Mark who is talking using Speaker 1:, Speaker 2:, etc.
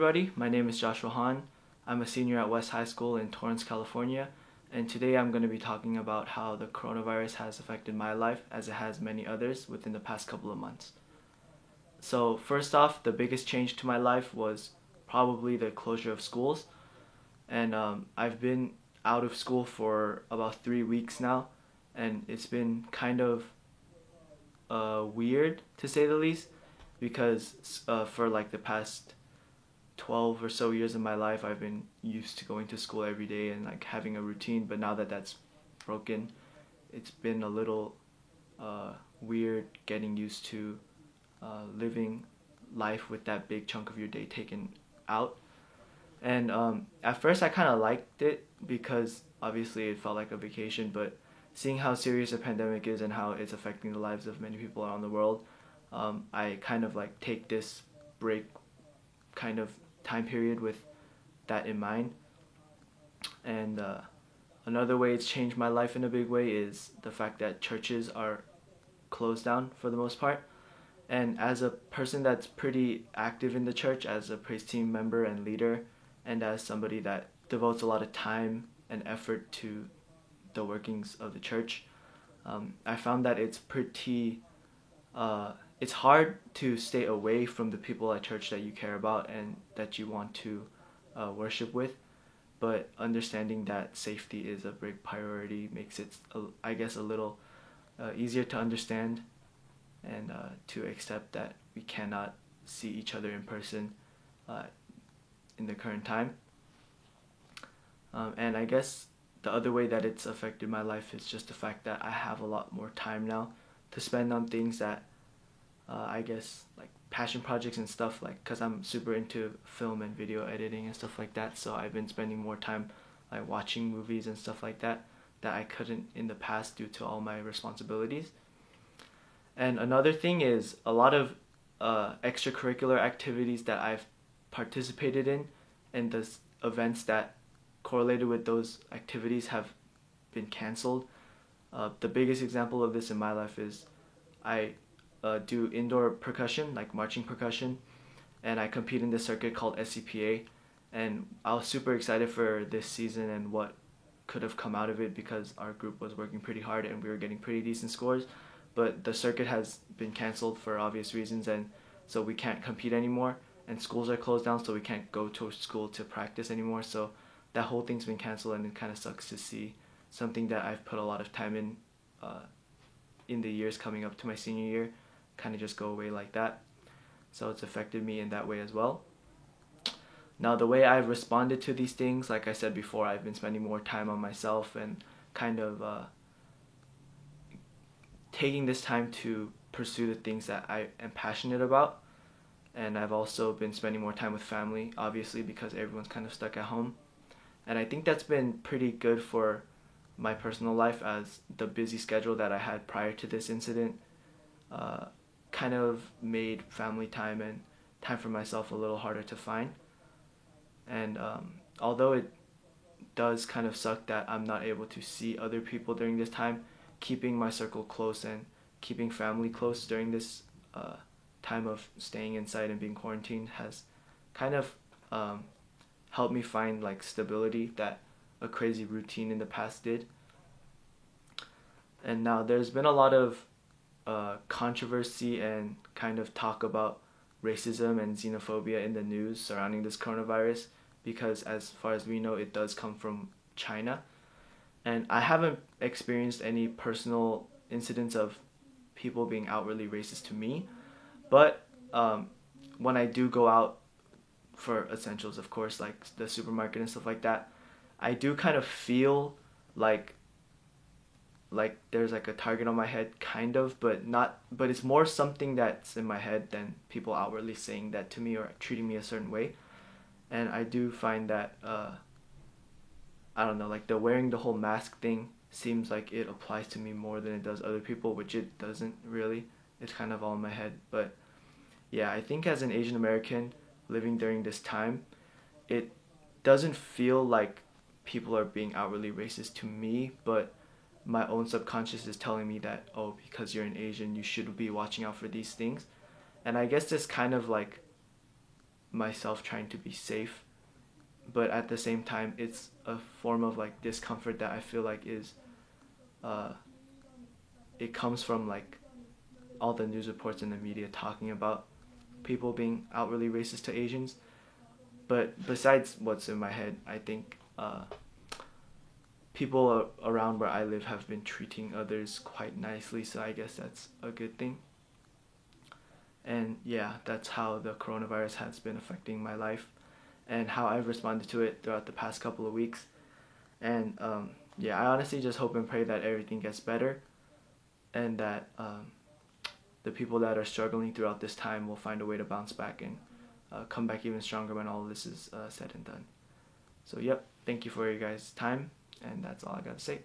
Speaker 1: everybody. My name is Joshua Han. I'm a senior at West High School in Torrance, California, and today I'm going to be talking about how the coronavirus has affected my life as it has many others within the past couple of months. So, first off, the biggest change to my life was probably the closure of schools, and I've been out of school for about 3 weeks now, and it's been kind of weird to say the least because for like the past 12 or so years of my life I've been used to going to school every day and like having a routine, but now that that's broken, it's been a little weird getting used to living life with that big chunk of your day taken out. And at first I kind of liked it because obviously it felt like a vacation, but seeing how serious a pandemic is and how it's affecting the lives of many people around the world, I kind of like take this break kind of time period with that in mind. And another way it's changed my life in a big way is the fact that churches are closed down for the most part. And as a person that's pretty active in the church, as a praise team member and leader, and as somebody that devotes a lot of time and effort to the workings of the church, I found that it's hard to stay away from the people at church that you care about and that you want to worship with. But understanding that safety is a big priority makes it, I guess, a little easier to understand and to accept that we cannot see each other in person in the current time. And I guess the other way that it's affected my life is just the fact that I have a lot more time now to spend on things that I guess like passion projects and stuff, like because I'm super into film and video editing and stuff like that, so I've been spending more time like watching movies and stuff like that that I couldn't in the past due to all my responsibilities. And another thing is a lot of extracurricular activities that I've participated in and the events that correlated with those activities have been canceled. The biggest example of this in my life is I do indoor percussion, like marching percussion, and I compete in this circuit called SCPA. And I was super excited for this season and what could have come out of it because our group was working pretty hard and we were getting pretty decent scores. But the circuit has been canceled for obvious reasons, and so we can't compete anymore. And schools are closed down, so we can't go to school to practice anymore. So that whole thing's been canceled, and it kind of sucks to see something that I've put a lot of time in the years coming up to my senior year kind of just go away like that. So it's affected me in that way as well. Now, the way I've responded to these things, like I said before, I've been spending more time on myself and kind of taking this time to pursue the things that I am passionate about. And I've also been spending more time with family, obviously, because everyone's kind of stuck at home. And I think that's been pretty good for my personal life, as the busy schedule that I had prior to this incident kind of made family time and time for myself a little harder to find. And although it does kind of suck that I'm not able to see other people during this time, keeping my circle close and keeping family close during this time of staying inside and being quarantined has kind of helped me find like stability that a crazy routine in the past did. And now there's been a lot of controversy and kind of talk about racism and xenophobia in the news surrounding this coronavirus because as far as we know it does come from China. And I haven't experienced any personal incidents of people being outwardly racist to me, but when I do go out for essentials, of course, like the supermarket and stuff like that, I do kind of feel like there's like a target on my head, kind of, but not, but it's more something that's in my head than people outwardly saying that to me or treating me a certain way. And I do find that I don't know, like the wearing the whole mask thing seems like it applies to me more than it does other people, which it doesn't really. It's kind of all in my head. But yeah, I think as an Asian American living during this time, it doesn't feel like people are being outwardly racist to me, but my own subconscious is telling me that, oh, because you're an Asian, you should be watching out for these things. And I guess this kind of like myself trying to be safe, but at the same time it's a form of like discomfort that I feel like is uh, it comes from like all the news reports in the media talking about people being outwardly racist to Asians. But besides what's in my head, I think people around where I live have been treating others quite nicely, so I guess that's a good thing. And yeah, that's how the coronavirus has been affecting my life and how I've responded to it throughout the past couple of weeks. And yeah, I honestly just hope and pray that everything gets better, and that the people that are struggling throughout this time will find a way to bounce back and come back even stronger when all of this is said and done. So, yep, thank you for your guys' time, and that's all I got to say.